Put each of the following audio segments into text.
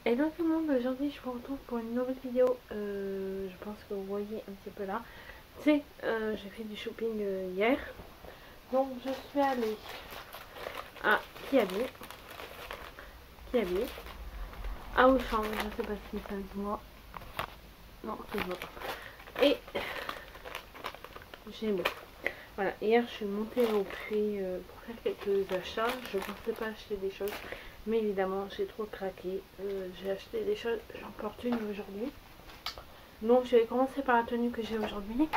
Hello tout le monde, aujourd'hui je vous retrouve pour une nouvelle vidéo. Je pense que vous voyez un petit peu là. C'est, j'ai fait du shopping hier. Donc je suis allée à Kiabi, à Auchan, je ne sais pas si ça se voit. Non, ça se voit. Et j'ai bon. Voilà, hier je suis montée au prix pour faire quelques achats. Je ne pensais pas acheter des choses, mais évidemment j'ai trop craqué. J'ai acheté des choses, j'en porte une aujourd'hui. Donc je vais commencer par la tenue que j'ai aujourd'hui.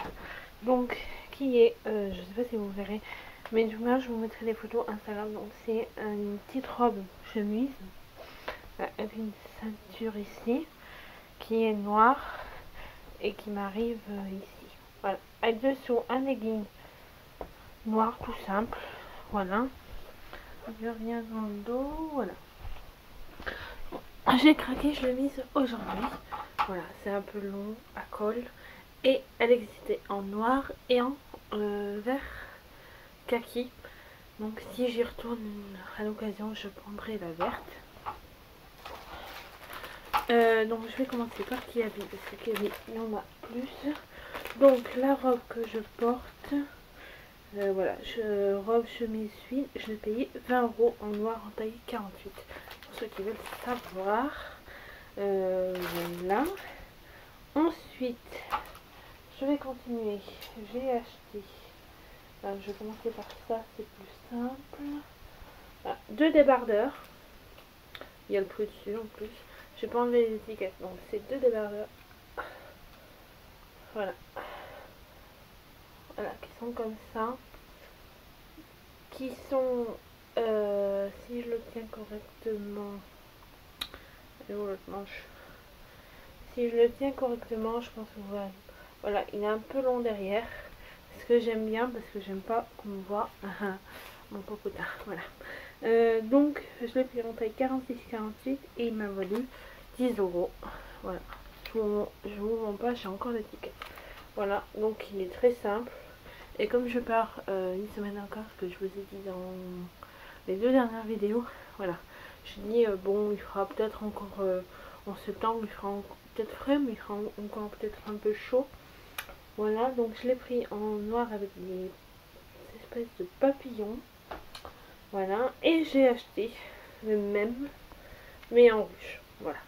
Donc qui est, je sais pas si vous verrez, mais du moins je vous mettrai des photos Instagram. Donc c'est une petite robe chemise avec une ceinture ici qui est noire et qui m'arrive ici. Voilà, avec dessous un legging noir tout simple. Voilà, il n'y a rien dans le dos. Voilà, j'ai craqué, je l'ai mise aujourd'hui. Voilà, c'est un peu long à col et elle existait en noir et en vert kaki. Donc si j'y retourne à l'occasion, je prendrai la verte. Donc je vais commencer par Kiabi parce que Kiabi il y en a plus. Donc la robe que je porte, voilà, robe chemise suisse, je l'ai payé 20 € en noir en taille 48. Pour ceux qui veulent savoir, voilà. Ensuite, je vais continuer. J'ai acheté. Alors, je vais commencer par ça, c'est plus simple. Ah, deux débardeurs. Il y a le prix dessus en plus. Je vais pas enlever les étiquettes. Donc c'est deux débardeurs. Voilà. Voilà, qui sont comme ça. Qui sont, si je le tiens correctement, et où l'autre manche. Si je le tiens correctement, je pense que voilà, il est un peu long derrière. Ce que j'aime bien parce que j'aime pas qu'on me voit mon popotin. Voilà. Donc je l'ai pris en taille 46-48 et il m'a valu 10 €. Voilà. Je vous montre pas, j'ai encore l'étiquette. Voilà, donc il est très simple. Et comme je pars une semaine encore, ce que je vous ai dit dans les deux dernières vidéos, voilà. Je dis bon, il fera peut-être encore en septembre, il fera peut-être frais, mais il fera encore peut-être un peu chaud. Voilà, donc je l'ai pris en noir avec des espèces de papillons. Voilà, et j'ai acheté le même, mais en rouge. Voilà.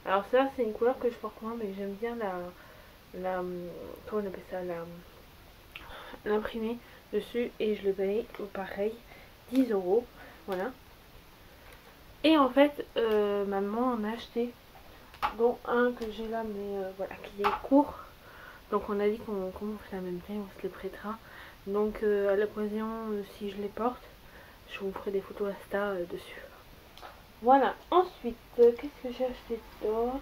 Alors ça, c'est une couleur que je porte moins, mais j'aime bien comment on appelle ça, l'imprimer dessus, et je le paye pareil, 10 €. Voilà. Et en fait, maman en a acheté, dont un que j'ai là, mais voilà, qui est court. Donc on a dit qu'on fait la même taille, on se les prêtera. Donc à l'occasion, si je les porte, je vous ferai des photos Insta dessus. Voilà, ensuite, qu'est-ce que j'ai acheté d'autre?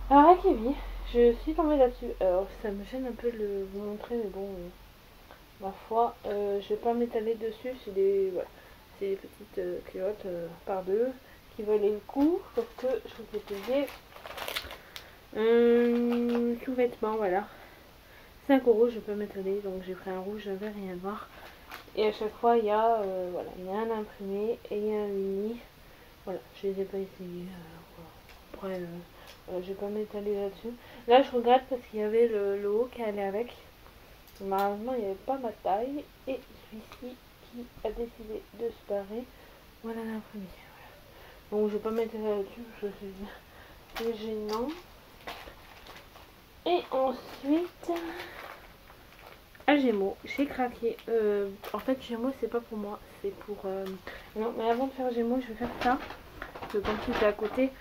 Alors, Akibi, je suis tombée là-dessus. Alors, ça me gêne un peu de vous montrer, mais bon, ma foi, je vais pas m'étaler dessus. C'est des, voilà, c'est des petites culottes par deux qui valaient le coup parce que je vous ai payé sous-vêtements, voilà. 5 €, je vais pas m'étaler, donc j'ai pris un rouge, un vert et un noir. Et à chaque fois, il y a, voilà, il y a un imprimé et il y a un mini. Voilà, je les ai pas essayés. Voilà. Après, voilà, je vais pas m'étaler là-dessus. Là, je regrette parce qu'il y avait le haut qui allait avec. Malheureusement, il n'y avait pas ma taille. Et celui-ci qui a décidé de se barrer. Voilà l'imprimé. Voilà. Donc, je vais pas m'étaler là-dessus parce que c'est gênant. Et ensuite, à Gémeaux, j'ai craqué. En fait, Gémeaux, c'est pas pour moi, c'est pour. Non, mais avant de faire Gémeaux, je vais faire ça. Parce que comme c'était à côté,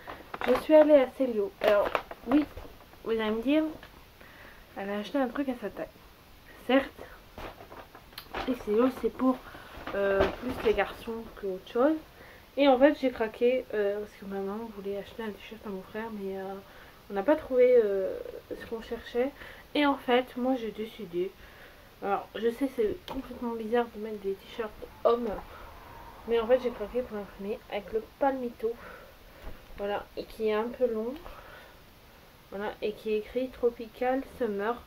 je suis allée à Célio. Alors, oui, vous allez me dire, elle a acheté un truc à sa taille. Certes, et Célio, c'est pour plus les garçons qu'autre chose. Et en fait, j'ai craqué parce que maman voulait acheter un t-shirt à mon frère, mais on n'a pas trouvé ce qu'on cherchait. Et en fait, moi, j'ai décidé. Alors, je sais, c'est complètement bizarre de mettre des t-shirts hommes, mais en fait, j'ai craqué pour l'imprimer avec le palmito. Voilà, et qui est un peu long. Voilà, et qui est écrit Tropical Summer.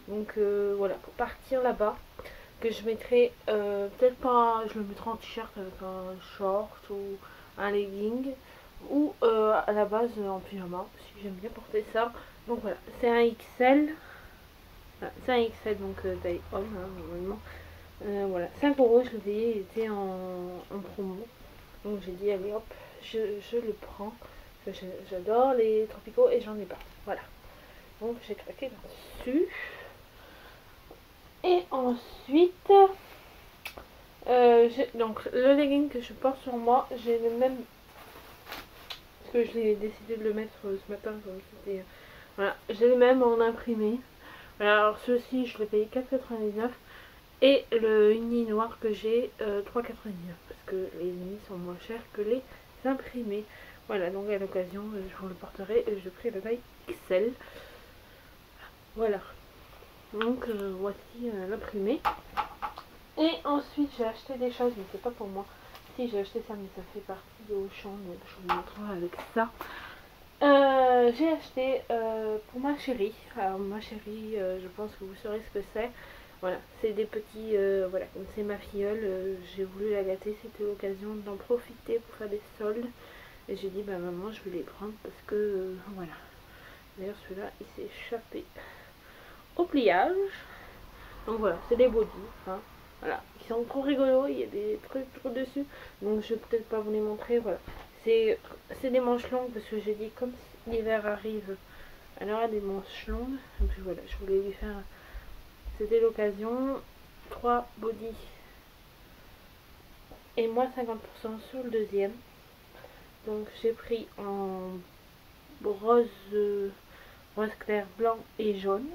Donc, voilà, pour partir là-bas, que je mettrai, peut-être pas, je le mettrai en t-shirt avec un short ou un legging. ou à la base en pyjama, si j'aime bien porter ça. Donc voilà, c'est un XL. Voilà, c'est un XL, donc taille homme, hein, normalement. Voilà, 5 euros, je le payais, il était en promo. Donc j'ai dit, allez hop, je le prends. J'adore les tropicaux et j'en ai pas. Voilà. Donc j'ai craqué là-dessus. Et ensuite, donc le legging que je porte sur moi, j'ai le même. Parce que je l'ai décidé de le mettre ce matin, comme c'était. Voilà, j'ai le même en imprimé. Voilà, alors ceux-ci, je l'ai payé 4,99. Et le uni noir que j'ai, 3,99. Parce que les unis sont moins chers que les imprimés. Voilà, donc à l'occasion, je vous le porterai. Je pris la taille XL. Voilà. Donc voici l'imprimé. Et ensuite j'ai acheté des choses, mais c'est pas pour moi. Si j'ai acheté ça, mais ça fait partie de Auchan, donc je vous montrerai avec ça. J'ai acheté pour ma chérie. Alors ma chérie, je pense que vous saurez ce que c'est. Voilà, c'est des petits, voilà, comme c'est ma filleule, j'ai voulu la gâter, c'était l'occasion d'en profiter pour faire des soldes. Et j'ai dit, bah maman, je vais les prendre parce que, voilà. D'ailleurs celui-là, il s'est échappé au pliage. Donc voilà, c'est des bodys, hein. Voilà, ils sont trop rigolos, il y a des trucs trop dessus. Donc je vais peut-être pas vous les montrer, voilà. C'est des manches longues parce que j'ai dit, comme l'hiver arrive, elle aura des manches longues. Et puis voilà, je voulais lui faire, c'était l'occasion, 3 bodys et moins 50% sur le deuxième. Donc j'ai pris en rose, rose clair, blanc et jaune.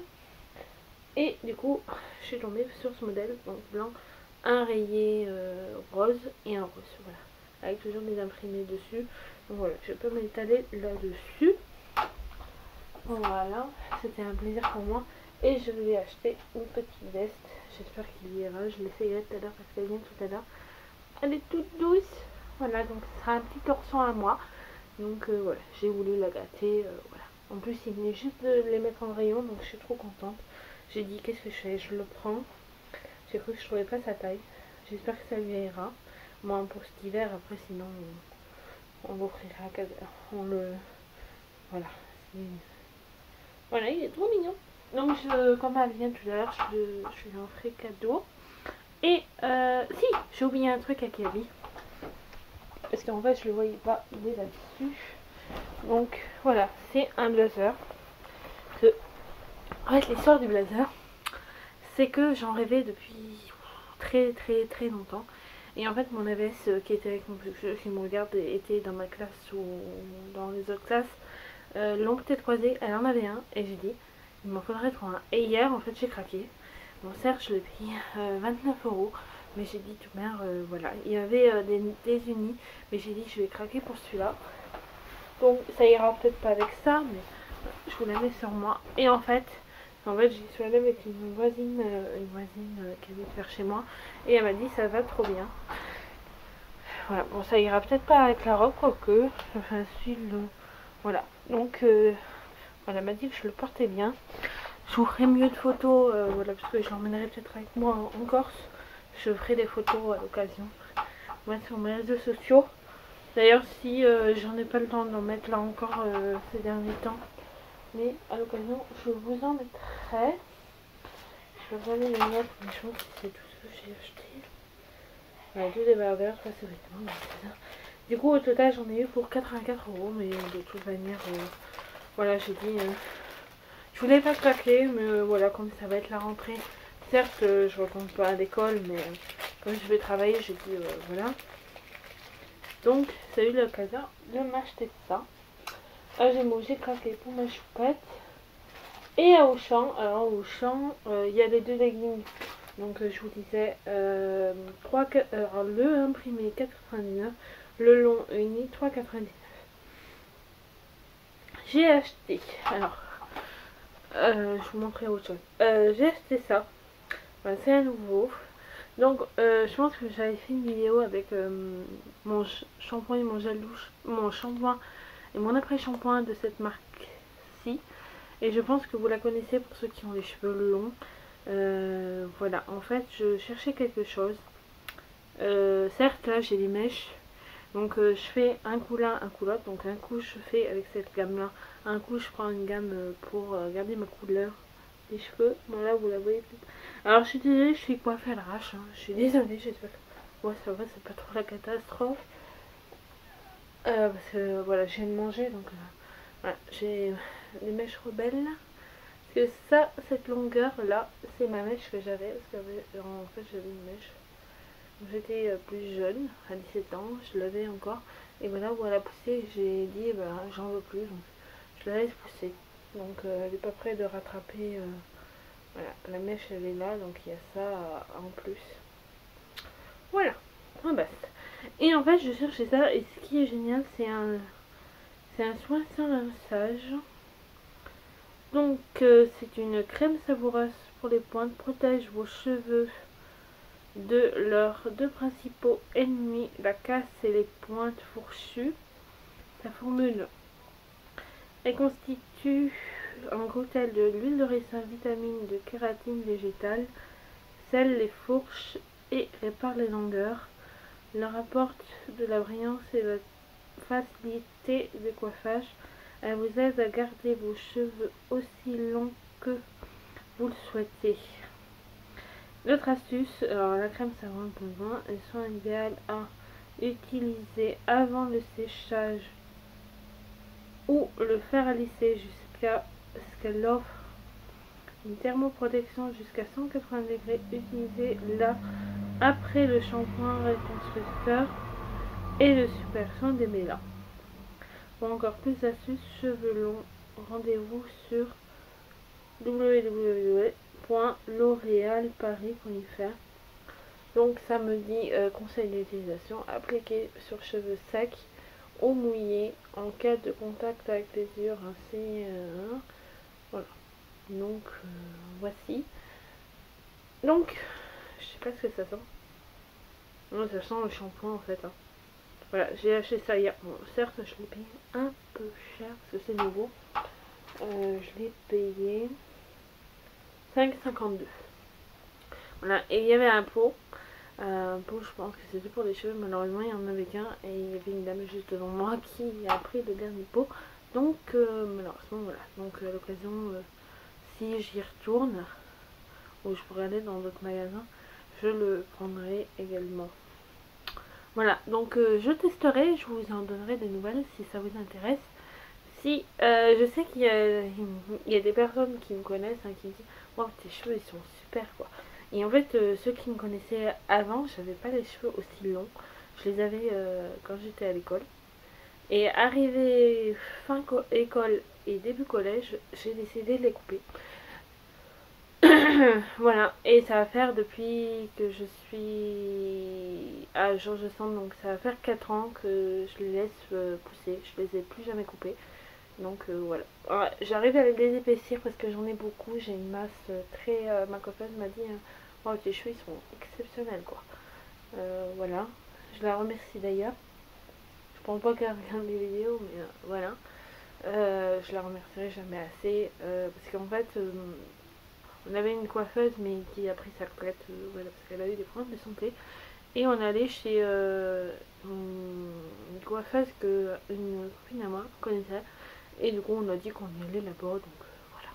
Et du coup, je suis tombée sur ce modèle, donc blanc, un rayé rose et un rose, voilà. Avec toujours des imprimés dessus. Donc voilà, je peux m'étaler là-dessus. Voilà, c'était un plaisir pour moi. Et je lui ai acheté une petite veste. J'espère qu'il ira. Je l'ai essayé tout à l'heure parce qu'elle vient tout à l'heure. Elle est toute douce. Voilà, donc ce sera un petit torson à moi. Donc voilà, j'ai voulu la gâter. Voilà. En plus, il venait juste de les mettre en rayon, donc je suis trop contente. J'ai dit, qu'est-ce que je fais? Je le prends. J'ai cru que je trouvais pas sa taille. J'espère que ça lui ira. Moi, pour cet hiver, après, sinon, on l'offrira à quelqu'un. On le. Voilà. Voilà, il est trop mignon. Donc, comme elle vient tout à l'heure, je lui en ferai cadeau. Et, si, j'ai oublié un truc à Kelly. Parce qu'en fait, je le voyais pas, il est là-dessus. Donc, voilà, c'est un blazer. En fait, l'histoire du blazer, c'est que j'en rêvais depuis très très très longtemps. Et en fait, mon AVS qui était avec mon plus vieux, qui me regarde, était dans ma classe ou dans les autres classes, l'ont peut-être croisé. Elle en avait un et j'ai dit, il m'en faudrait trop un. Et hier, en fait, j'ai craqué. Bon, certes, je l'ai payé 29 euros, mais j'ai dit, tout merde, voilà. Il y avait des unis, mais j'ai dit, je vais craquer pour celui-là. Donc, ça ira peut-être pas avec ça, mais je vous la mets sur moi. Et en fait, j'y suis allée avec une voisine qui habite vers chez moi. Et elle m'a dit, ça va trop bien. Voilà, bon, ça ira peut-être pas avec la robe, quoique. Enfin, voilà. Donc, voilà, elle m'a dit que je le portais bien. Je vous ferai mieux de photos, voilà, parce que je l'emmènerai peut-être avec moi en Corse. Je ferai des photos à l'occasion. Moi, sur mes réseaux sociaux. D'ailleurs, si j'en ai pas le temps d'en mettre là encore ces derniers temps, mais à l'occasion, je vous en mettrai. Je vais regarder les notes, mais je pense que c'est tout ce que j'ai acheté. Il y a deux débardeurs, ça c'est vêtements, c'est ça. Du coup, au total, j'en ai eu pour 84 euros, mais de toute manière, voilà, j'ai dit, je voulais pas craquer, mais voilà, comme ça va être la rentrée. Certes, je retourne pas à l'école, mais comme je vais travailler, j'ai dit, voilà. Donc, ça a eu l'occasion de m'acheter ça. J'ai craqué pour ma choupette. Et à Auchan, alors Auchan, il y a les deux leggings. Donc je vous disais, alors, le imprimé 4,99, le long uni 3,99. J'ai acheté, alors, je vous montrerai autre chose. J'ai acheté ça, enfin, c'est à nouveau. Donc je pense que j'avais fait une vidéo avec mon shampoing et mon gel douche, mon shampoing et mon après-shampoing de cette marque-ci. Et je pense que vous la connaissez pour ceux qui ont les cheveux longs. Voilà, en fait, je cherchais quelque chose. Certes, là, j'ai les mèches. Donc je fais un coup là, un coup l'autre. Donc un coup je fais avec cette gamme là, un coup je prends une gamme pour garder ma couleur des cheveux. Bon là vous la voyez plus. Alors je suis désolée, je suis coiffée à l'arrache, hein. Je suis désolée, j'espère que ouais, ça va, c'est pas trop la catastrophe. Parce que voilà, je viens de manger, donc voilà, j'ai les mèches rebelles. Parce que ça, cette longueur là, c'est ma mèche que j'avais. Parce qu'en fait j'avais une mèche. J'étais plus jeune, à 17 ans, je l'avais encore. Et voilà, où elle a poussé, j'ai dit, bah, j'en veux plus, donc je la laisse pousser. Donc elle n'est pas prête de rattraper. Voilà, la mèche elle est là, donc il y a ça en plus. Voilà, en basse. Et en fait, je cherchais ça, et ce qui est génial, c'est un soin sans rinçage. Donc c'est une crème savoureuse pour les pointes, protège vos cheveux de leurs deux principaux ennemis, la casse et les pointes fourchues. Sa formule elle constitue un cocktail de l'huile de ricin, vitamines, de kératine végétale, scelle les fourches et répare les longueurs, leur apporte de la brillance et la facilité de coiffage. Elle vous aide à garder vos cheveux aussi longs que vous le souhaitez. L'autre astuce, alors la crème savon pour bain, elles sont idéales à utiliser avant le séchage ou le fer à lisser jusqu'à ce qu'elle offre une thermoprotection jusqu'à 180 degrés. Utilisez-la après le shampoing reconstructeur et le super soin des mélans. Pour encore plus d'astuces cheveux longs, rendez-vous sur www.l'oréalparis.fr. Donc ça me dit conseil d'utilisation, appliquer sur cheveux secs ou mouillés en cas de contact avec les yeux rincés. Voilà. Donc voici. Donc je sais pas ce que ça sent. Non, ça sent le shampoing en fait. Hein. Voilà, j'ai acheté ça hier. Bon, certes, je l'ai payé un peu cher parce que c'est nouveau. Je l'ai payé 5,52. Voilà, et il y avait un pot. Pot, je pense que c'était pour les cheveux. Malheureusement, il y en avait qu'un. Et il y avait une dame juste devant moi qui a pris le dernier pot. Donc, malheureusement, voilà. Donc, à l'occasion, si j'y retourne, ou je pourrais aller dans d'autres magasins, je le prendrai également. Voilà, donc je testerai, je vous en donnerai des nouvelles si ça vous intéresse. Si, je sais qu'il y a des personnes qui me connaissent, hein, qui me disent wow, tes cheveux ils sont super quoi. Et en fait, ceux qui me connaissaient avant, j'avais pas les cheveux aussi longs. Je les avais quand j'étais à l'école. Et arrivé fin école et début collège, j'ai décidé de les couper. Voilà, et ça va faire depuis que je suis à Georges Sand, donc ça va faire 4 ans que je les laisse pousser. Je les ai plus jamais coupés. Donc voilà. J'arrive à les désépaissir parce que j'en ai beaucoup. J'ai une masse très. Ma coiffeuse m'a dit oh, tes cheveux ils sont exceptionnels quoi. Voilà. Je la remercie d'ailleurs. Je pense pas qu'elle regarde mes vidéos, mais voilà. Je la remercierai jamais assez parce qu'en fait. On avait une coiffeuse mais qui a pris sa retraite voilà, parce qu'elle a eu des problèmes de santé. Et on allait chez une coiffeuse que une copine à moi connaissait. Et du coup on a dit qu'on y allait là-bas. Donc voilà.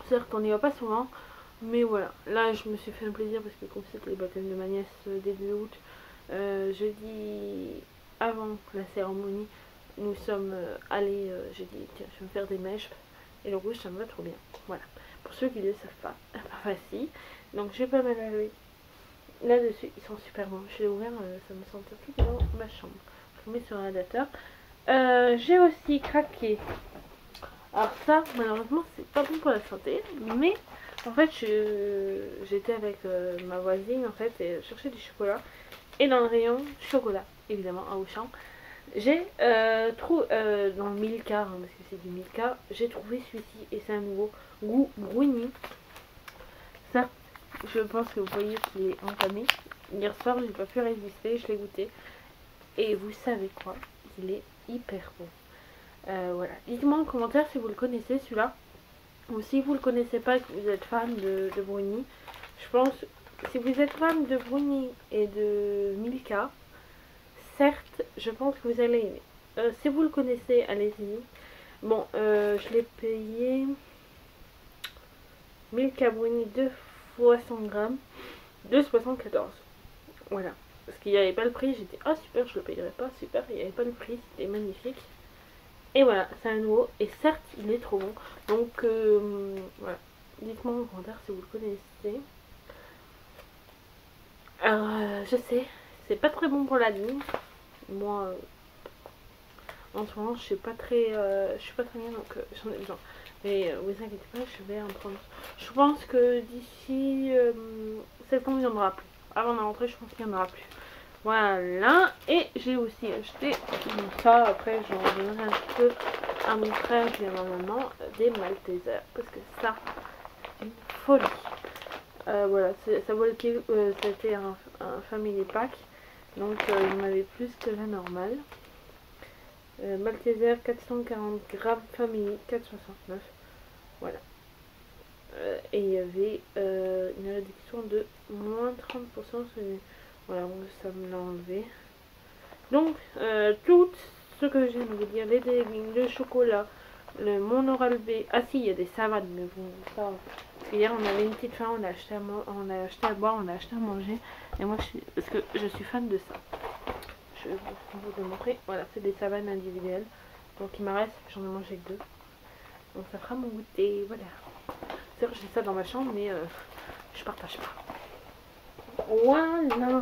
Certes on n'y va pas souvent. Mais voilà. Là je me suis fait un plaisir parce que comme c'était les baptêmes de ma nièce début août. Jeudi avant la cérémonie. Nous sommes allés. J'ai dit tiens je vais me faire des mèches. Et le rouge ça me va trop bien. Voilà. Pour ceux qui ne le savent pas, voici. Donc je vais pas mal laver là-dessus. Ils sont super bons. Je l'ai ouvert, ça me sentait tout dans ma chambre. Je le mets sur un radiateur. J'ai aussi craqué. Alors ça, malheureusement, c'est pas bon pour la santé. Mais en fait, j'étais avec ma voisine en fait et chercher du chocolat. Et dans le rayon chocolat, évidemment, à Auchan, j'ai trouvé dans le Milka, hein, parce que c'est du Milka, j'ai trouvé celui-ci et c'est un nouveau goût brownie. Ça, je pense que vous voyez qu'il est entamé. Hier soir, j'ai pas pu résister, je l'ai goûté. Et vous savez quoi, il est hyper bon. Voilà, dites-moi en commentaire si vous le connaissez celui-là. Ou si vous le connaissez pas et que vous êtes fan de brownie. Je pense, si vous êtes fan de brownie et de Milka, certes, je pense que vous allez aimer. Si vous le connaissez, allez-y. Bon, je l'ai payé 1000 cabrini 2 fois 100 grammes de 74. Voilà. Parce qu'il n'y avait pas le prix, j'ai dit ah super, je le payerai pas, super, il n'y avait pas le prix, c'était magnifique. Et voilà, c'est un nouveau, et certes, il est trop bon. Donc voilà, dites-moi en commentaire si vous le connaissez. Alors, je sais, c'est pas très bon pour la ligne. Moi, en ce moment, je suis pas très bien, donc j'en ai besoin. Mais vous inquiétez pas, je vais en prendre. Je pense que d'ici septembre, il n'y en aura plus. Avant la rentrée, je pense qu'il n'y en aura plus. Voilà, et j'ai aussi acheté ça, après j'en donnerai un petit peu à mon frère et à ma maman, des Maltesers, parce que ça, c'est une folie. Voilà, ça vaut le kilo, c'était un family pack, donc il m'avait plus que la normale. Malteser 440 grammes, famille 4,69, voilà. Et il y avait une réduction de moins 30% sur les... Voilà, ça me l'a enlevé. Donc, tout ce que je viens de vous dire, les leggings, le chocolat, mon Oral B. Ah si, il y a des savanes, mais bon, ça... Hier, on avait une petite faim, on a acheté à boire, on a acheté à manger. Et moi, parce que je suis fan de ça. Je vais vous le montrer. Voilà, c'est des savanes individuelles. Donc, il m'en reste, j'en ai mangé que 2. Donc, ça fera mon goûter, voilà. C'est vrai, j'ai ça dans ma chambre, mais je partage pas. Voilà.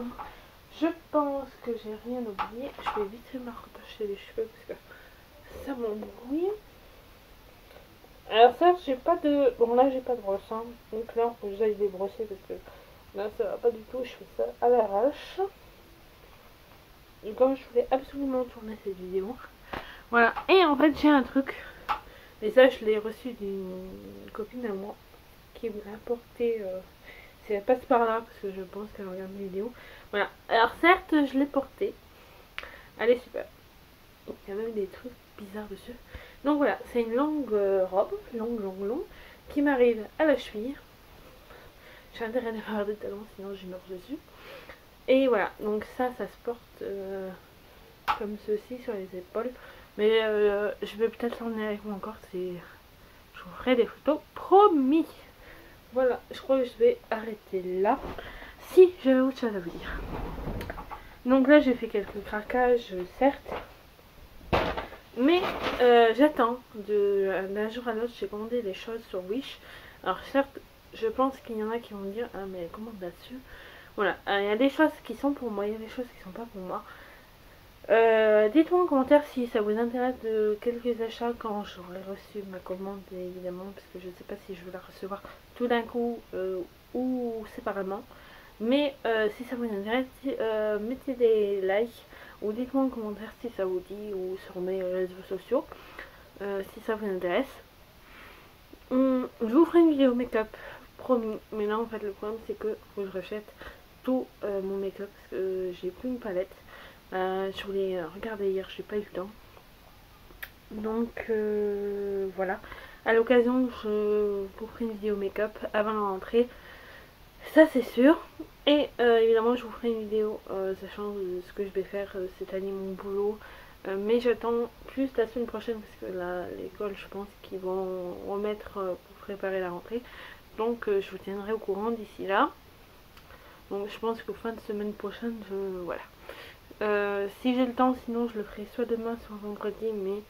Je pense que j'ai rien oublié. Je vais vite me rattacher les cheveux parce que ça m'embrouille. Alors ça, j'ai pas de... Bon là, j'ai pas de brosse. Hein. Donc là, faut que j'aille les brosser parce que là, ça va pas du tout. Je fais ça à l'arrache. Et comme je voulais absolument tourner cette vidéo. Voilà. Et en fait, j'ai un truc. Et ça, je l'ai reçu d'une copine à moi qui me l'a apporté... Si elle passe par là, parce que je pense qu'elle regarde mes vidéos. Voilà. Alors certes, je l'ai portée. Elle est super. Il y a même des trucs bizarres dessus. Donc voilà, c'est une longue robe, longue, qui m'arrive à la cheville. J'ai intérêt d'avoir des talons, sinon je meurs dessus. Et voilà, donc ça se porte comme ceci sur les épaules. Mais je vais peut-être l'emmener avec moi encore. Je vous ferai des photos, promis. Voilà, je crois que je vais arrêter là. Si, j'avais autre chose à vous dire. Donc là, j'ai fait quelques craquages, certes. Mais j'attends. D'un jour à l'autre, j'ai commandé des choses sur Wish. Alors certes, je pense qu'il y en a qui vont me dire « Ah, mais elle commande là-dessus ». Voilà, il y a des choses qui sont pour moi, il y a des choses qui sont pas pour moi. Dites-moi en commentaire si ça vous intéresse de quelques achats quand j'aurai reçu ma commande, évidemment, parce que je ne sais pas si je vais la recevoir tout d'un coup ou séparément. Mais si ça vous intéresse, mettez des likes ou dites-moi en commentaire si ça vous dit ou sur mes réseaux sociaux si ça vous intéresse. Je vous ferai une vidéo make-up, promis. Mais là en fait le problème c'est que faut que je rachète tout mon make-up parce que j'ai plus une palette. Je voulais regarder hier, j'ai pas eu le temps. Donc voilà. À l'occasion, je vous ferai une vidéo make-up avant la rentrée. Ça c'est sûr. Et évidemment, je vous ferai une vidéo sachant ce que je vais faire cette année, mon boulot. Mais j'attends plus la semaine prochaine parce que là, l'école, je pense qu'ils vont remettre pour préparer la rentrée. Donc je vous tiendrai au courant d'ici là. Donc je pense qu'au fin de semaine prochaine, voilà. Si j'ai le temps, sinon je le ferai soit demain, soit vendredi, mais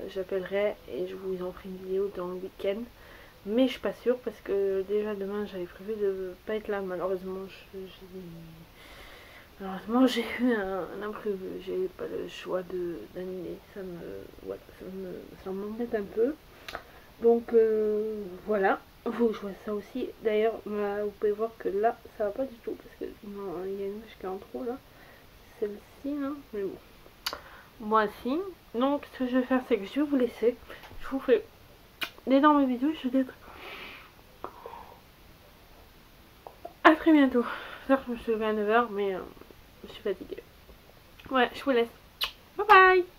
j'appellerai et je vous en ferai une vidéo dans le week-end. Mais je suis pas sûre parce que déjà demain j'avais prévu de pas être là. Malheureusement, j'ai eu un imprévu. J'ai pas le choix d'annuler. Voilà, ça m'embête un peu. Donc voilà. Faut que je vois ça aussi. D'ailleurs, vous pouvez voir que là, ça va pas du tout parce que il y a une mèche qui est en trop là. Celle-ci, là. Mais bon. Voici. Donc, ce que je vais faire, c'est que je vais vous laisser. Je vous fais d'énormes vidéos. Je vais être à très bientôt. Certes, je me suis levée à 9 h, mais je suis fatiguée. Ouais, je vous laisse. Bye bye.